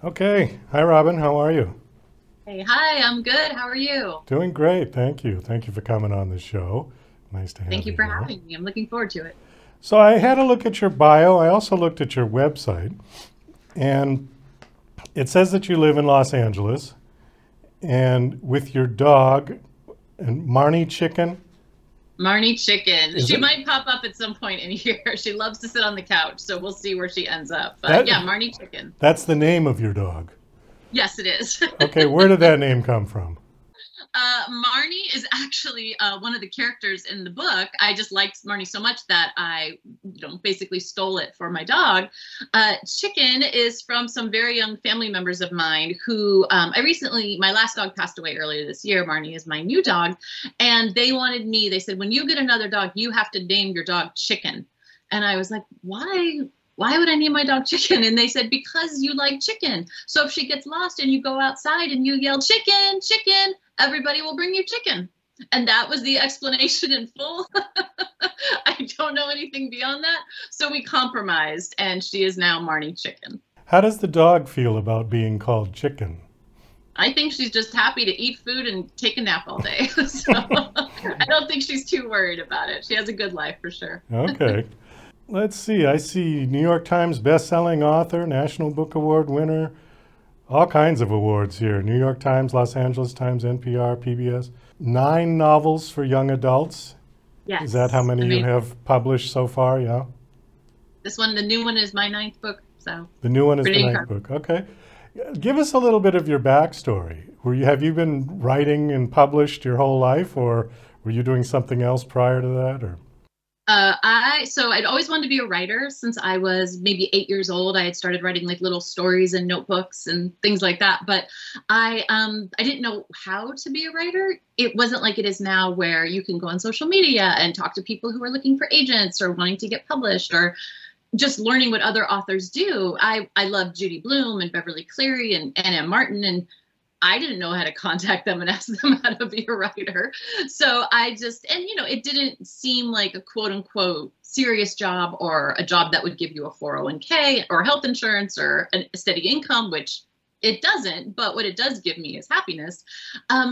Okay. Hi, Robin. How are you? Hey, hi, I'm good. How are you? Doing great. Thank you. Thank you for coming on the show. Nice to Thank have you you for here. having me. I'm looking forward to it. So, I had a look at your bio. I also looked at your website, and it says that you live in Los Angeles and with your dog and Marnie Chicken. Marnie Chicken. Is She it might pop up at some point in here. She loves to sit on the couch, so we'll see where she ends up. But that? yeah, Marnie Chicken. That's the name of your dog. Yes, it is. Okay, where did that name come from? Marnie is actually one of the characters in the book. I just liked Marnie so much that I, basically stole it for my dog. Chicken is from some very young family members of mine who my last dog passed away earlier this year. Marnie is my new dog. And they wanted me, they said, when you get another dog, you have to name your dog Chicken. And I was like, why? Why would I name my dog Chicken? And they said, because you like chicken. So if she gets lost and you go outside and you yell, Chicken, Chicken, everybody will bring you chicken. And that was the explanation in full. I don't know anything beyond that. So we compromised, and she is now Marnie Chicken. How does the dog feel about being called Chicken? I think she's just happy to eat food and take a nap all day. So I don't think she's too worried about it. She has a good life for sure. Okay. Let's see. I see New York Times best-selling author, National Book Award winner, all kinds of awards here. New York Times, Los Angeles Times, NPR, PBS. 9 novels for young adults. Is that how Yes. many I you mean, have published so far? Yeah. the new one is my ninth book. So The new one is the pretty ninth incredible. book. Okay. Give us a little bit of your backstory. Have you been writing and published your whole life, or were you doing something else prior to that? Or I'd always wanted to be a writer since I was maybe 8 years old. I had started writing like little stories and notebooks and things like that. But I didn't know how to be a writer. It wasn't like it is now where you can go on social media and talk to people who are looking for agents or wanting to get published or just learning what other authors do. I love Judy Blume and Beverly Cleary and Anna Martin, and I didn't know how to contact them and ask them how to be a writer. So it didn't seem like a quote unquote serious job or a job that would give you a 401k or health insurance or a steady income, which it doesn't. But what it does give me is happiness.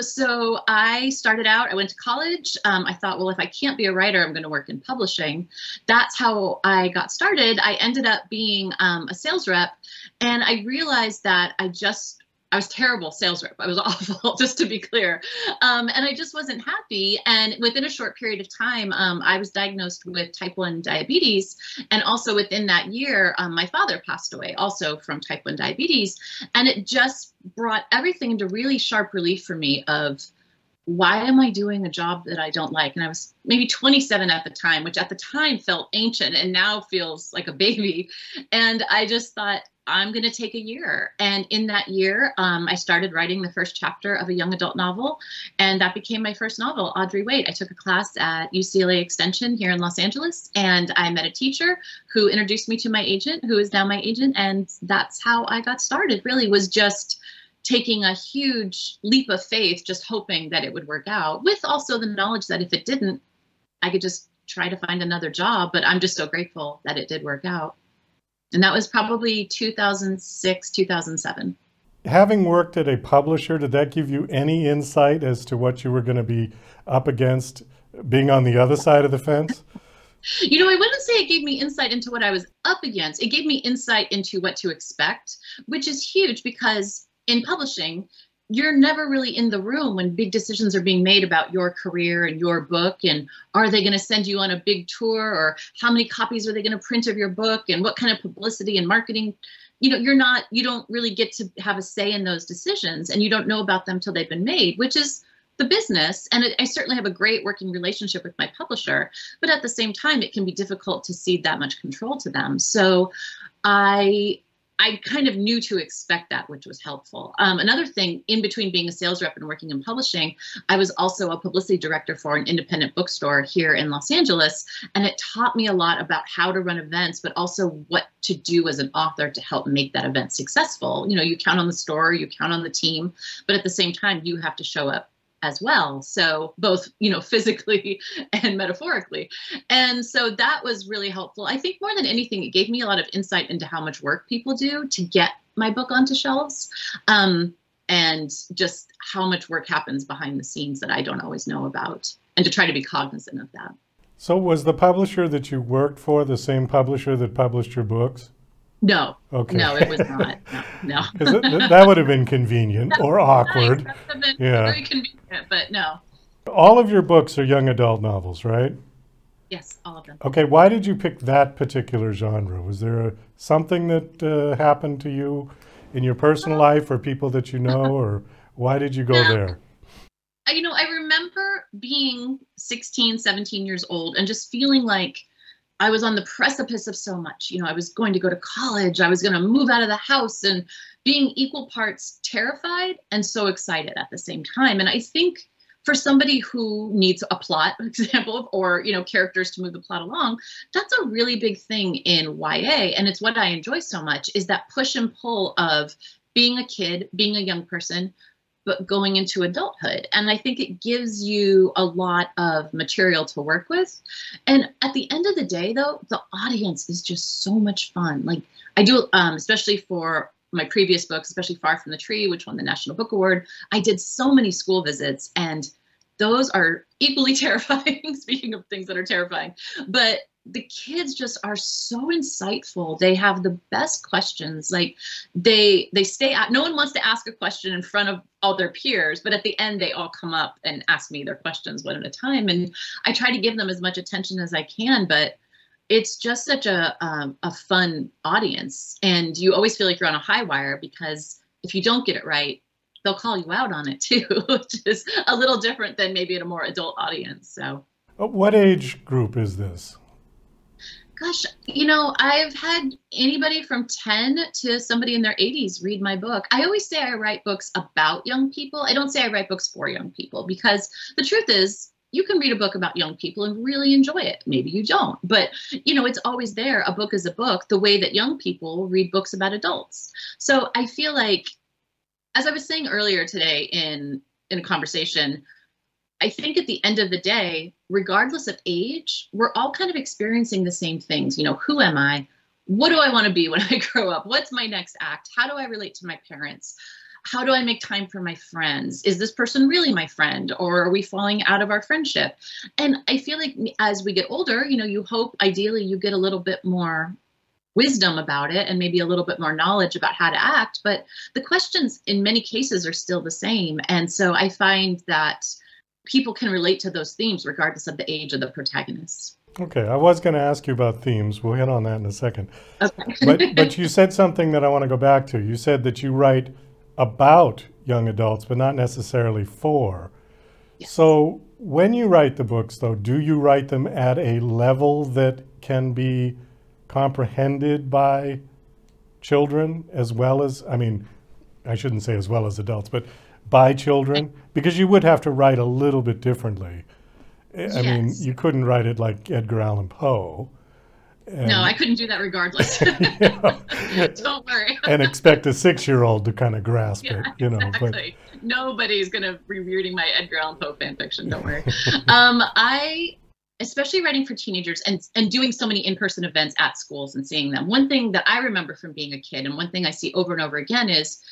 So I started out, I went to college. I thought, well, if I can't be a writer, I'm going to work in publishing. That's how I got started. I ended up being a sales rep, and I realized that I was terrible sales rep. I was awful, just to be clear. And I just wasn't happy. And within a short period of time, I was diagnosed with type 1 diabetes. And also within that year, my father passed away also from type 1 diabetes. And it just brought everything into really sharp relief for me of why am I doing a job that I don't like? And I was maybe 27 at the time, which at the time felt ancient and now feels like a baby. And I just thought, I'm going to take a year. And in that year, I started writing the first chapter of a young adult novel. And that became my first novel, Audrey. Wait, I took a class at UCLA Extension here in Los Angeles. And I met a teacher who introduced me to my agent, who is now my agent. And that's how I got started, really, was just taking a huge leap of faith, just hoping that it would work out, with also the knowledge that if it didn't, I could just try to find another job. But I'm just so grateful that it did work out. And that was probably 2006, 2007. having worked at a publisher, did that give you any insight as to what you were going to be up against being on the other side of the fence? I wouldn't say it gave me insight into what I was up against. It gave me insight into what to expect, which is huge because in publishing, you're never really in the room when big decisions are being made about your career and your book. And are they going to send you on a big tour, or how many copies are they going to print of your book, and what kind of publicity and marketing? You don't really get to have a say in those decisions, and you don't know about them till they've been made, which is the business. And I certainly have a great working relationship with my publisher, but at the same time, it can be difficult to cede that much control to them. So I kind of knew to expect that, which was helpful. Another thing, in between being a sales rep and working in publishing, I was also a publicity director for an independent bookstore here in Los Angeles. And it taught me a lot about how to run events, but also what to do as an author to help make that event successful. You count on the store, you count on the team, but at the same time, you have to show up as well. So both, physically and metaphorically. And so that was really helpful. I think more than anything, it gave me a lot of insight into how much work people do to get my book onto shelves. And just how much work happens behind the scenes that I don't always know about, and to try to be cognizant of that. So was the publisher that you worked for the same publisher that published your books? No. Okay. No, it was not. No. That would have been convenient or awkward. That would have been Yeah. very convenient, but no. All of your books are young adult novels, right? Yes, all of them. Okay, why did you pick that particular genre? Was there something that happened to you in your personal life or people that you know, or why did you go there? You know, I remember being 16, 17 years old and just feeling like I was on the precipice of so much. You know, I was going to go to college, I was going to move out of the house, and being equal parts terrified and so excited at the same time. And I think for somebody who needs a plot, for example, or, you know, characters to move the plot along, that's a really big thing in YA. And it's what I enjoy so much, is that push and pull of being a kid, being a young person, but going into adulthood. And I think it gives you a lot of material to work with. And at the end of the day, though, the audience is just so much fun. Like I do, especially for my previous books, especially Far From the Tree, which won the National Book Award, I did so many school visits, and those are equally terrifying, speaking of things that are terrifying. But the kids just are so insightful. They have the best questions. Like they stay out. No one wants to ask a question in front of all their peers, but at the end, they all come up and ask me their questions one at a time. And I try to give them as much attention as I can, but it's just such a fun audience. And you always feel like you're on a high wire, because if you don't get it right, they'll call you out on it too, which is a little different than maybe at a more adult audience. So, what age group is this? Gosh, you know, I've had anybody from 10 to somebody in their 80s read my book. I always say I write books about young people. I don't say I write books for young people, because the truth is, you can read a book about young people and really enjoy it. Maybe you don't, but you know, it's always there. A book is a book, the way that young people read books about adults. So I feel like, as I was saying earlier today in a conversation, I think at the end of the day, regardless of age, we're all kind of experiencing the same things. You know, who am I? What do I want to be when I grow up? What's my next act? How do I relate to my parents? How do I make time for my friends? Is this person really my friend, or are we falling out of our friendship? And I feel like as we get older, you know, you hope ideally you get a little bit more wisdom about it and maybe a little bit more knowledge about how to act. But the questions in many cases are still the same. And so I find that people can relate to those themes regardless of the age of the protagonist. Okay, I was going to ask you about themes. We'll hit on that in a second. Okay. But you said something that I want to go back to. You said that you write about young adults, but not necessarily for. Yes. So when you write the books, though, do you write them at a level that can be comprehended by children as well as, I mean, I shouldn't say as well as adults, but by children? Because you would have to write a little bit differently. I mean, you couldn't write it like Edgar Allan Poe. No, I couldn't do that regardless. Don't worry. And expect a 6-year-old to kind of grasp it, you know. Exactly. But nobody's going to be reading my Edgar Allan Poe fan fiction. Don't worry. Especially writing for teenagers and doing so many in-person events at schools and seeing them. One thing that I remember from being a kid, and one thing I see over and over again, is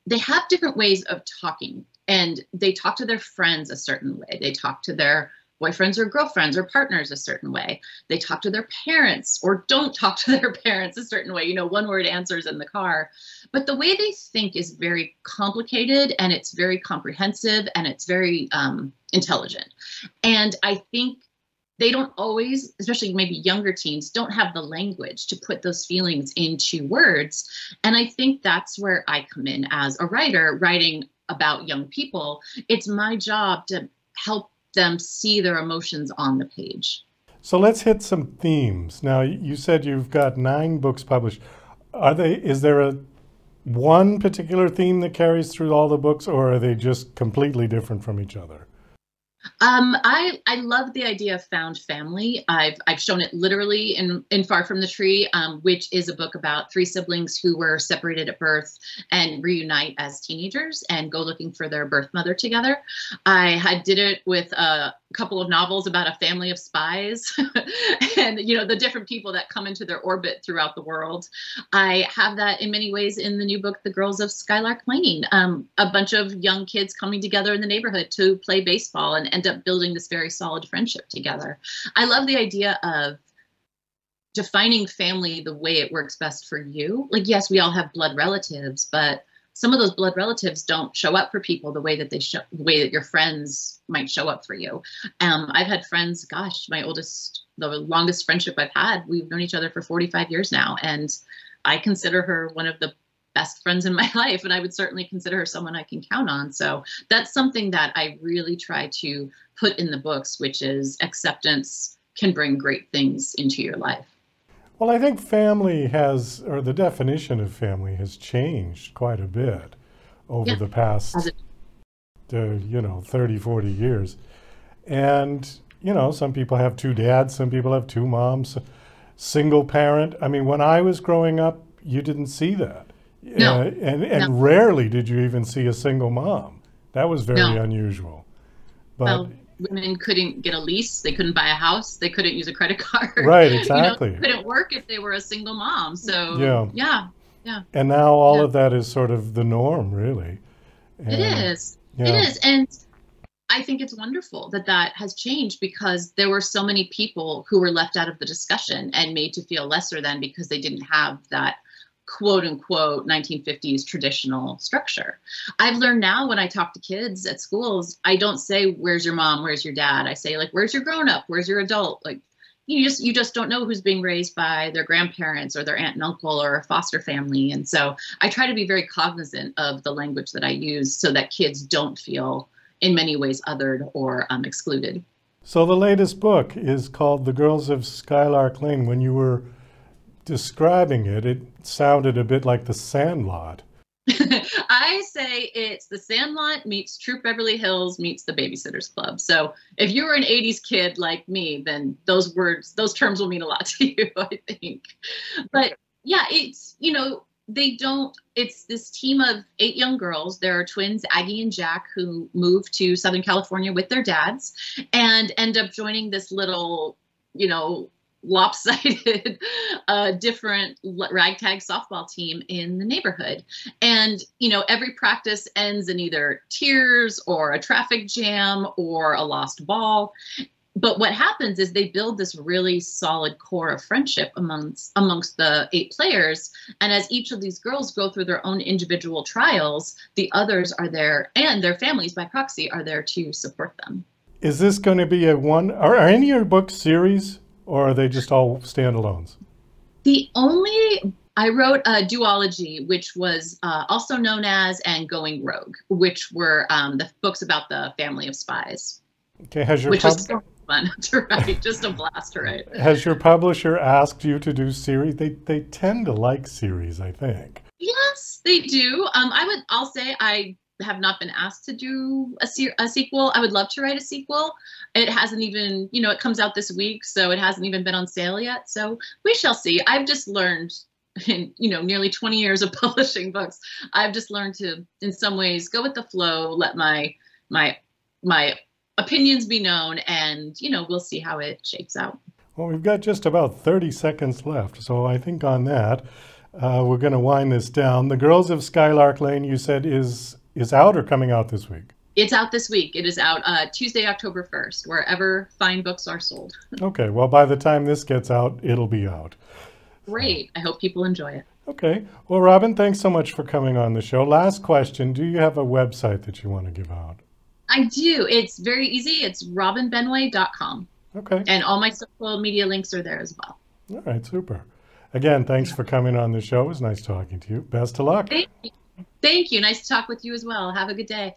they have different ways of talking, and they talk to their friends a certain way. They talk to their boyfriends or girlfriends or partners a certain way. They talk to their parents or don't talk to their parents a certain way. You know, one word answers in the car. But the way they think is very complicated, and it's very comprehensive, and it's very intelligent. And I think they don't always, especially maybe younger teens, don't have the language to put those feelings into words. And I think that's where I come in as a writer, writing about young people. It's my job to help them see their emotions on the page. So let's hit some themes. Now, you said you've got 9 books published. Is there one particular theme that carries through all the books, or are they just completely different from each other? I love the idea of found family. I've shown it literally in Far From the Tree, which is a book about three siblings who were separated at birth and reunite as teenagers and go looking for their birth mother together. I did it with a couple of novels about a family of spies and the different people that come into their orbit throughout the world. I have that in many ways in the new book, The Girls of Skylark Lane. A bunch of young kids coming together in the neighborhood to play baseball and end up building this very solid friendship together. I love the idea of defining family the way it works best for you. Like, yes, we all have blood relatives, but some of those blood relatives don't show up for people the way that the way that your friends might show up for you. I've had friends, gosh, the longest friendship I've had, we've known each other for 45 years now. And I consider her one of the best friends in my life. And I would certainly consider her someone I can count on. So that's something that I really try to put in the books, which is acceptance can bring great things into your life. Well, I think family has, or the definition of family has changed quite a bit over the past, 30, 40 years. And, some people have two dads, some people have two moms, single parent. I mean, when I was growing up, you didn't see that. No. And rarely did you even see a single mom. That was very unusual. But well, women couldn't get a lease. They couldn't buy a house. They couldn't use a credit card. Right, exactly. They couldn't work if they were a single mom. So, yeah. And now all of that is sort of the norm, really. And, it is. It is. And I think it's wonderful that that has changed because there were so many people who were left out of the discussion and made to feel lesser than because they didn't have that quote unquote 1950s traditional structure. I've learned now when I talk to kids at schools, I don't say, where's your mom? Where's your dad? I say, like, where's your grown up? Where's your adult? Like, you just don't know who's being raised by their grandparents or their aunt and uncle or a foster family. And so I try to be very cognizant of the language that I use so that kids don't feel in many ways othered or excluded. So the latest book is called The Girls of Skylark Lane. When you were describing it, it sounded a bit like The Sandlot. I say it's The Sandlot meets Troop Beverly Hills meets The Babysitter's Club. So if you were an 80s kid like me, then those terms will mean a lot to you, I think. But yeah, it's, it's this team of 8 young girls. There are twins, Aggie and Jack, who move to Southern California with their dads and end up joining this little, lopsided, different ragtag softball team in the neighborhood. And, every practice ends in either tears or a traffic jam or a lost ball. But what happens is they build this really solid core of friendship amongst the 8 players. And as each of these girls go through their own individual trials, the others are there, and their families by proxy are there to support them. Is this going to be are any of your books series? Or are they just all standalones? I wrote a duology, which was also known as And Going Rogue, which were the books about the family of spies. Okay, which was so fun to write, just a blast to write. Has your publisher asked you to do series? They tend to like series, I think. Yes, they do. I'll say I have not been asked to do a sequel. I would love to write a sequel. It hasn't even, it comes out this week, so it hasn't even been on sale yet. So we shall see. I've just learned in, nearly 20 years of publishing books, I've just learned to, in some ways, go with the flow, let my opinions be known, and, we'll see how it shapes out. Well, we've got just about 30 seconds left. So I think on that, we're going to wind this down. The Girls of Skylark Lane, you said, is out or coming out this week? It's out this week. It is out Tuesday, October 1st, wherever fine books are sold. Okay. Well, by the time this gets out, it'll be out. Great. I hope people enjoy it. Okay. Well, Robin, thanks so much for coming on the show. Last question. Do you have a website that you want to give out? I do. It's very easy. It's robinbenway.com. Okay. And all my social media links are there as well. All right. Super. Again, thanks for coming on the show. It was nice talking to you. Best of luck. Thank you. Thank you. Nice to talk with you as well. Have a good day.